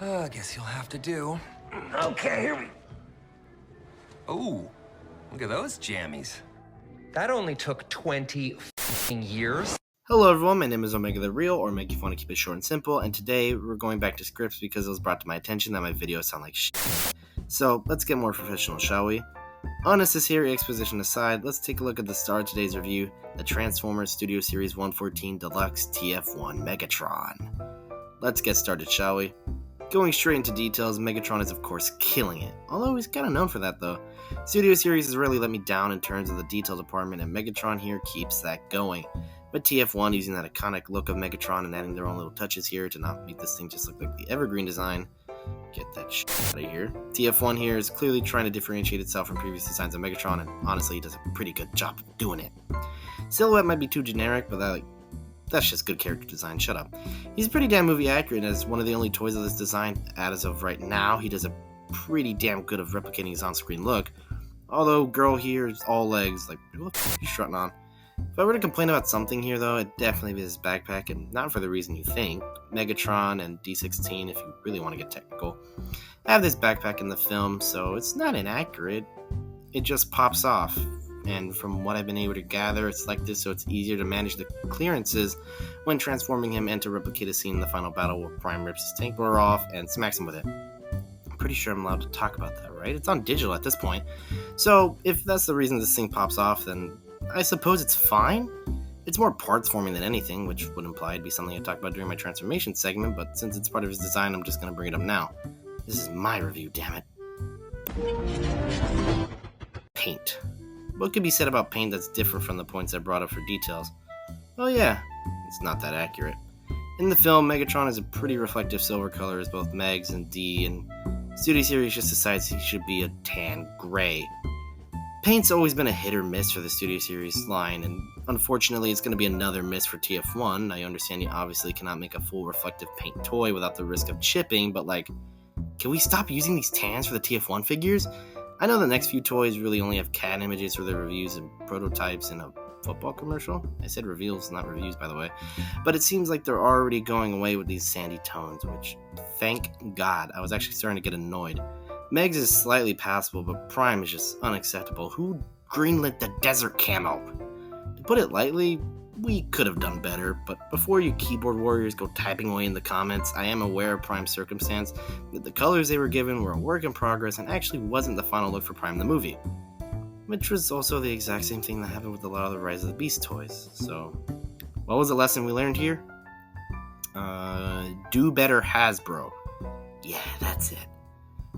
I guess you'll have to do. Okay, here we... Oh, look at those jammies. That only took 20 years. Hello everyone, my name is Omega the Real, or Make You Want to Keep It Short and Simple, and today we're going back to scripts because it was brought to my attention that my videos sound like shit. So, let's get more professional, shall we? Unnecessary exposition aside, let's take a look at the star of today's review, the Transformers Studio Series 114 Deluxe TF1 Megatron. Let's get started, shall we? Going straight into details, Megatron is of course killing it, although he's kinda known for that though. Studio Series has really let me down in terms of the detail department, and Megatron here keeps that going. But TF1 using that iconic look of Megatron and adding their own little touches here to not make this thing just look like the Evergreen design. Get that shit out of here. TF1 here is clearly trying to differentiate itself from previous designs of Megatron, and honestly he does a pretty good job of doing it. Silhouette might be too generic, but that's just good character design, shut up. He's pretty damn movie accurate, and as one of the only toys of this design, as of right now, he does a pretty damn good of replicating his on-screen look. Although girl here is all legs, like what the f*** are you strutting on? If I were to complain about something here though, it'd definitely be this backpack, and not for the reason you think. Megatron and D16, if you really want to get technical, have this backpack in the film, so it's not inaccurate, it just pops off. And from what I've been able to gather, it's like this so it's easier to manage the clearances when transforming him and to replicate a scene in the final battle where Prime rips his tank blower off and smacks him with it. I'm pretty sure I'm allowed to talk about that, right? It's on digital at this point. So if that's the reason this thing pops off, then I suppose it's fine. It's more parts forming than anything, which would imply it'd be something I talk about during my transformation segment, but since it's part of his design, I'm just going to bring it up now. This is my review, damn it. Paint. What could be said about paint that's different from the points I brought up for details? Oh yeah, it's not that accurate. In the film, Megatron is a pretty reflective silver color as both Megs and D, and Studio Series just decides he should be a tan gray. Paint's always been a hit or miss for the Studio Series line, and unfortunately it's going to be another miss for TF1. I understand you obviously cannot make a full reflective paint toy without the risk of chipping, but can we stop using these tans for the TF1 figures? I know the next few toys really only have CAD images for their reviews and prototypes in a football commercial. I said reveals, not reviews, by the way. But it seems like they're already going away with these sandy tones, which, thank God, I was actually starting to get annoyed. Megs is slightly passable, but Prime is just unacceptable. Who greenlit the desert camo? To put it lightly, we could have done better, but before you keyboard warriors go typing away in the comments, I am aware of Prime's circumstance, that the colors they were given were a work in progress and actually wasn't the final look for Prime the movie. Which was also the exact same thing that happened with a lot of the Rise of the Beast toys. So, what was the lesson we learned here? Do better, Hasbro. Yeah, that's it.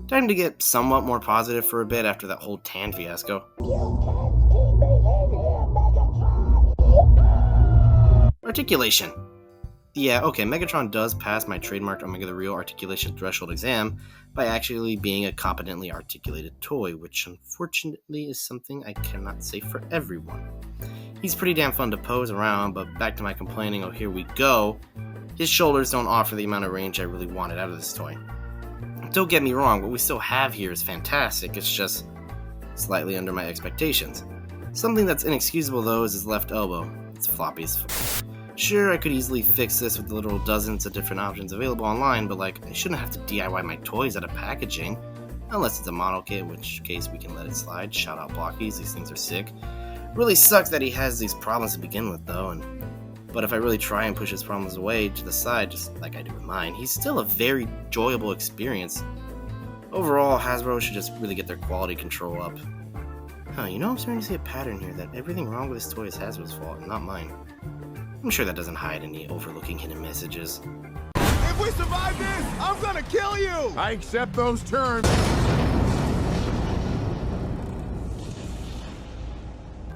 Time to get somewhat more positive for a bit after that whole tan fiasco. Articulation. Yeah, okay, Megatron does pass my trademarked Omega the Real articulation threshold exam by actually being a competently articulated toy, which unfortunately is something I cannot say for everyone. He's pretty damn fun to pose around, but back to my complaining, oh here we go, his shoulders don't offer the amount of range I really wanted out of this toy. Don't get me wrong, what we still have here is fantastic, it's just slightly under my expectations. Something that's inexcusable though is his left elbow. It's floppy as f***. Sure, I could easily fix this with the literal dozens of different options available online, but I shouldn't have to DIY my toys out of packaging. Unless it's a model kit, in which case we can let it slide. Shout out Blockies, these things are sick. Really sucks that he has these problems to begin with though, but if I really try and push his problems away to the side, just like I do with mine, he's still a very enjoyable experience. Overall, Hasbro should just really get their quality control up. Huh, you know, I'm starting to see a pattern here that everything wrong with this toy is Hasbro's fault and not mine. I'm sure that doesn't hide any overlooking hidden messages. If we survive this, I'm gonna kill you! I accept those terms.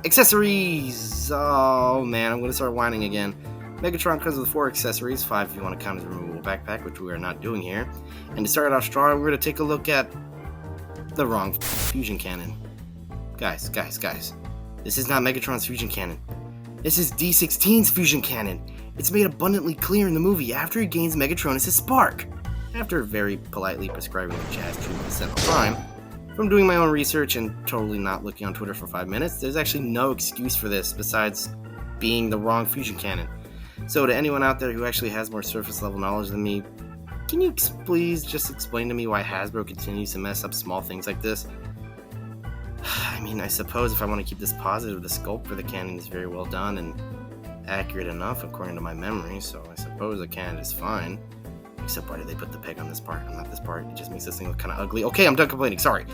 Accessories! Oh man, I'm gonna start whining again. Megatron comes with 4 accessories, 5 if you want to count as a removable backpack, which we are not doing here. And to start it off strong, we're gonna take a look at the wrong fusion cannon. Guys. This is not Megatron's fusion cannon. This is D16's fusion cannon. It's made abundantly clear in the movie after he gains Megatron as his spark. After very politely prescribing the jazz treatment set on Prime, from doing my own research and totally not looking on Twitter for 5 minutes, there's actually no excuse for this besides being the wrong fusion cannon. So to anyone out there who actually has more surface level knowledge than me, can you please just explain to me why Hasbro continues to mess up small things like this? I mean, I suppose if I want to keep this positive, the sculpt for the cannon is very well done and accurate enough according to my memory, so I suppose the cannon is fine. Except why did they put the peg on this part and not this part? It just makes this thing look kind of ugly. Okay, I'm done complaining, sorry.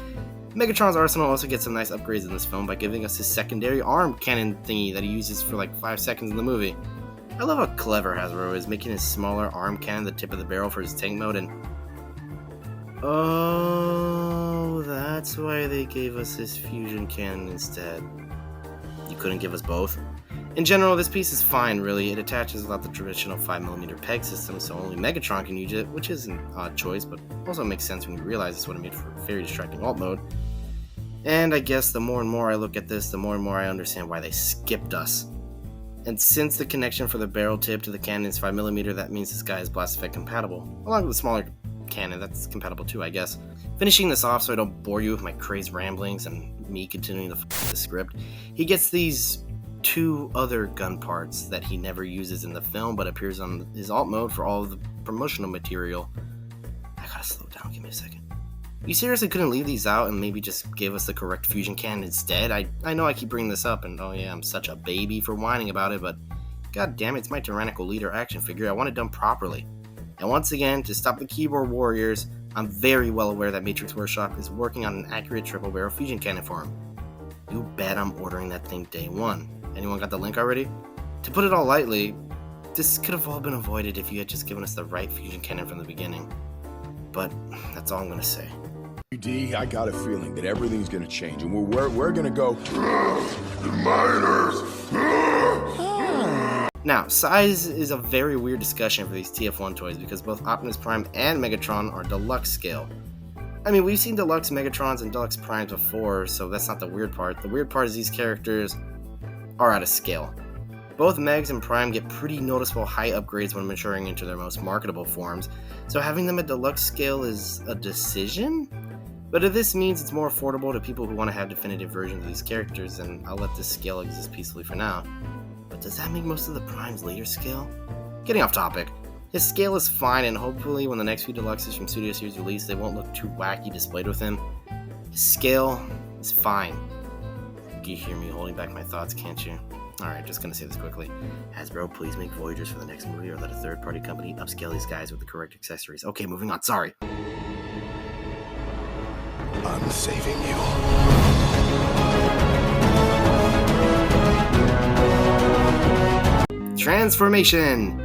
Megatron's arsenal also gets some nice upgrades in this film by giving us his secondary arm cannon thingy that he uses for like 5 seconds in the movie. I love how clever Hasbro is, making his smaller arm cannon the tip of the barrel for his tank mode, and oh, that's why they gave us his fusion cannon instead. You couldn't give us both? In general, this piece is fine, really. It attaches without the traditional 5mm peg system, so only Megatron can use it, which is an odd choice, but also makes sense when you realize it's what it made for a very distracting alt mode. And I guess the more and more I look at this, the more and more I understand why they skipped us. And since the connection for the barrel tip to the cannon is 5mm, that means this guy is blast effect compatible, along with the smaller cannon that's compatible too, I guess. Finishing this off so I don't bore you with my crazed ramblings and me continuing to the script, he gets these 2 other gun parts that he never uses in the film but appears on his alt mode for all of the promotional material. I gotta slow down, give me a second. You seriously couldn't leave these out and maybe just give us the correct fusion cannon instead? I know I keep bringing this up and oh yeah, I'm such a baby for whining about it, but god damn it, it's my tyrannical leader action figure. I want it done properly. And once again, to stop the keyboard warriors, I'm very well aware that Matrix Workshop is working on an accurate triple barrel fusion cannon for him. You bet I'm ordering that thing day 1. Anyone got the link already? To put it all lightly, this could have all been avoided if you had just given us the right fusion cannon from the beginning. But that's all I'm gonna say. D, I got a feeling that everything's gonna change, and we're gonna go. The miners. Now, size is a very weird discussion for these TF1 toys because both Optimus Prime and Megatron are deluxe scale. I mean, we've seen deluxe Megatrons and deluxe Primes before, so that's not the weird part. The weird part is these characters are out of scale. Both Megs and Prime get pretty noticeable height upgrades when maturing into their most marketable forms, so having them at deluxe scale is a decision? But if this means it's more affordable to people who want to have definitive versions of these characters, then I'll let this scale exist peacefully for now. But does that make most of the Primes later scale? Getting off topic. His scale is fine, and hopefully when the next few deluxes from Studio Series release, they won't look too wacky displayed with him. His scale is fine. You hear me holding back my thoughts, can't you? Alright, just gonna say this quickly. Hasbro, please make Voyagers for the next movie or let a third-party company upscale these guys with the correct accessories. Okay, moving on, sorry. I'm saving you. Transformation!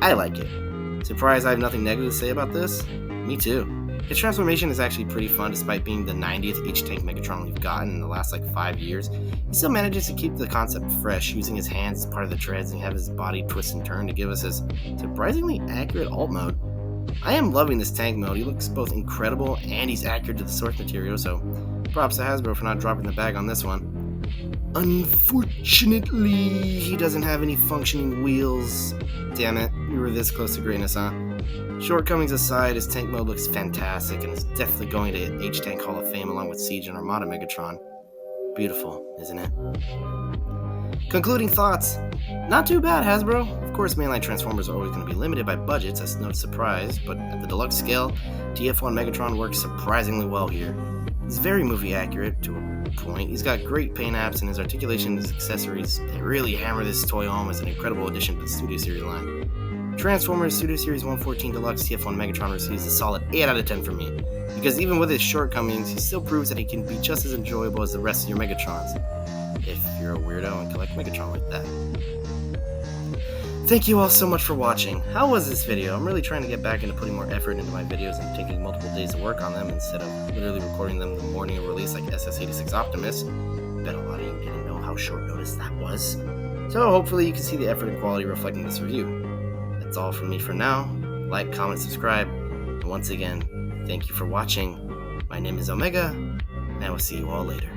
I like it. Surprised I have nothing negative to say about this? Me too. His transformation is actually pretty fun despite being the 90th H-Tank Megatron we've gotten in the last like 5 years. He still manages to keep the concept fresh, using his hands as part of the treads and have his body twist and turn to give us his surprisingly accurate alt mode. I am loving this tank mode. He looks both incredible and he's accurate to the source material, so props to Hasbro for not dropping the bag on this one. Unfortunately, he doesn't have any functioning wheels. Damn it, we were this close to greatness, huh? Shortcomings aside, his tank mode looks fantastic and is definitely going to H-Tank Hall of Fame along with Siege and Armada Megatron. Beautiful, isn't it? Concluding thoughts. Not too bad, Hasbro. Of course, mainline Transformers are always going to be limited by budgets, that's no surprise, but at the deluxe scale, TF1 Megatron works surprisingly well here. He's very movie accurate to a point. He's got great paint apps, and his articulation and his accessories, they really hammer this toy home as an incredible addition to the Studio Series line. Transformers Studio Series 114 Deluxe TF1 Megatron receives a solid 8 out of 10 from me, because even with his shortcomings, he still proves that he can be just as enjoyable as the rest of your Megatrons, if you're a weirdo and collect Megatron like that. Thank you all so much for watching. How was this video? I'm really trying to get back into putting more effort into my videos and taking multiple days to work on them instead of literally recording them the morning of release like SS86 Optimus. Bet a lot of you didn't know how short notice that was. So hopefully you can see the effort and quality reflected in this review. That's all from me for now. Like, comment, subscribe, and once again, thank you for watching. My name is Omega, and I will see you all later.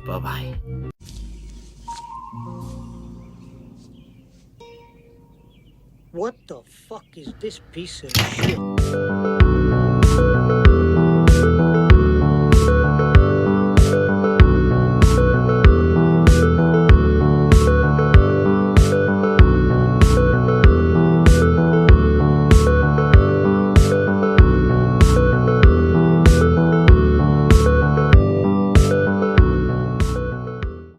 Bye-bye. What the fuck is this piece of shit?